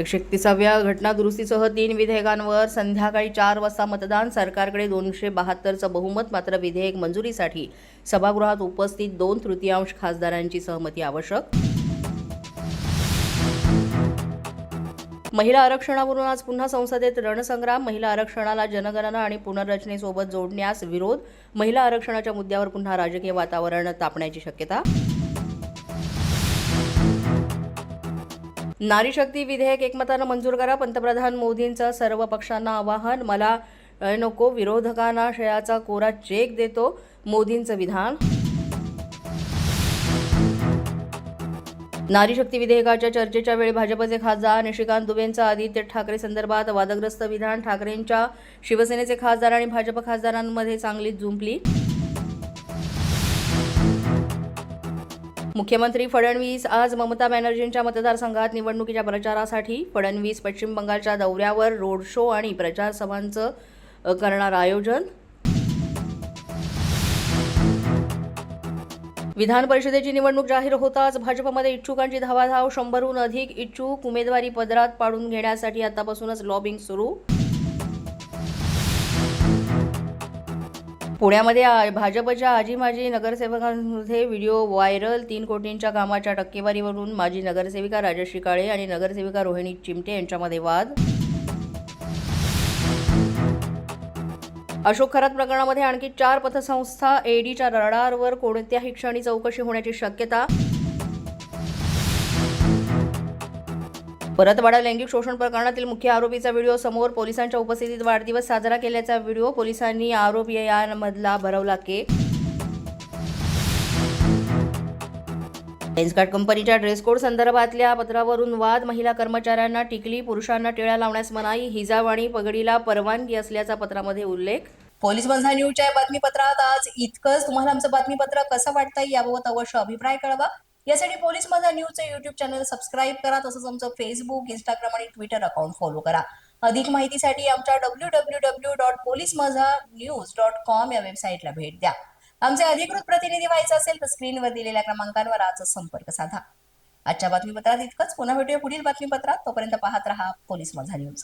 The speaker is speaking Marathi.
131व्या घटना दुरुस्तीसह 3 विधेयकांवर संध्याकाळी 4 वाजता मतदान. सरकारकडे 272चं बहुमत, मात्र विधेयक मंजुरीसाठी सभागृहात उपस्थित 2/3 खासदारांची सहमती आवश्यक. महिला आरक्षणावरून आज पुन्हा संसदेत रणसंग्राम. महिला आरक्षणाला जनगणना आणि पुनर्रचनेसोबत जोडण्यास विरोध. महिला आरक्षणाच्या मुद्द्यावर पुन्हा राजकीय वातावरण तापण्याची शक्यता. नारी शक्ती विधेयक एकमतानं मंजूर करा. पंतप्रधान मोदींचं सर्व पक्षांना आवाहन. मला नको, विरोधकांना शयाचा कोरा चेक देतो, मोदींचं विधान. नारी शक्ती विधेयकाच्या चर्चेच्या वेळी भाजपचे खासदार निशिकांत दुबेंचं आदित्य ठाकरे संदर्भात वादग्रस्त विधान. ठाकरेंच्या शिवसेनेचे खासदार आणि भाजप खासदारांमध्ये चांगलीच जुंपली. मुख्यमंत्री फडणवीस आज ममता बॅनर्जींच्या मतदारसंघात निवडणुकीच्या प्रचारासाठी. फडणवीस पश्चिम बंगालच्या दौऱ्यावर. रोड शो आणि प्रचार सभांचं करणार आयोजन. विधान परिषदेची निवडणूक जाहीर होताच भाजपमध्ये इच्छुकांची धावाधाव. 100हून अधिक इच्छुक उमेदवारी पदरात पाडून घेण्यासाठी आतापासूनच लॉबिंग सुरू. पुण्यामध्ये भाजपच्या आजी माजी नगरसेवकांमध्ये व्हिडिओ व्हायरल. 3 कोटींच्या कामाच्या टक्केवारीवरून माजी नगरसेविका राजश्री काळे आणि नगरसेविका रोहिणी चिमटे यांच्यामध्ये वाद. अशोक खरात प्रकरणामध्ये आणखी 4 पतसंस्था. ईडीच्या रडारवर. कोणत्याही क्षणी चौकशी होण्याची शक्यता. परतवाडा लैंगिक शोषण प्रकरणातील मुख्य आरोपीचा व्हिडिओ समोर. पोलिसांच्या उपस्थितीत वाढदिवस साजरा केल्याचा व्हिडिओ. पोलिसांनी आरोपी यांमधला भरवला केक. लेन्सकार्ट कंपनीच्या ड्रेस कोड संदर्भातल्या पत्रावरून वाद. महिला कर्मचाऱ्यांना टिकली, पुरुषांना टिळा लावण्यास मनाई. हिजाब आणि पगडीला परवानगी असल्याचा पत्रामध्ये उल्लेख. पोलीस माझा न्यूजच्या या बातमीपत्रात आज इतकंच. तुम्हाला आमचं बातमीपत्र कसं वाटतंय याबाबत अवश्य अभिप्राय कळवा. यासाठी पोलीस माझा न्यूजचं यूट्यूब चॅनल सबस्क्राईब करा. तसंच आमचं फेसबुक, इंस्टाग्राम आणि ट्विटर अकाउंट फॉलो करा. अधिक माहितीसाठी आमच्या www.policemazanews.com या वेबसाईटला भेट द्या. आमचे अधिकृत प्रतिनिधी व्हायचं असेल तर स्क्रीनवर दिलेल्या क्रमांकांवर आजच संपर्क साधा. आजच्या बातमीपत्रात इतकंच. पुन्हा भेटूया पुढील बातमीपत्रात. तोपर्यंत पाहत रहा पोलीस माझा न्यूज.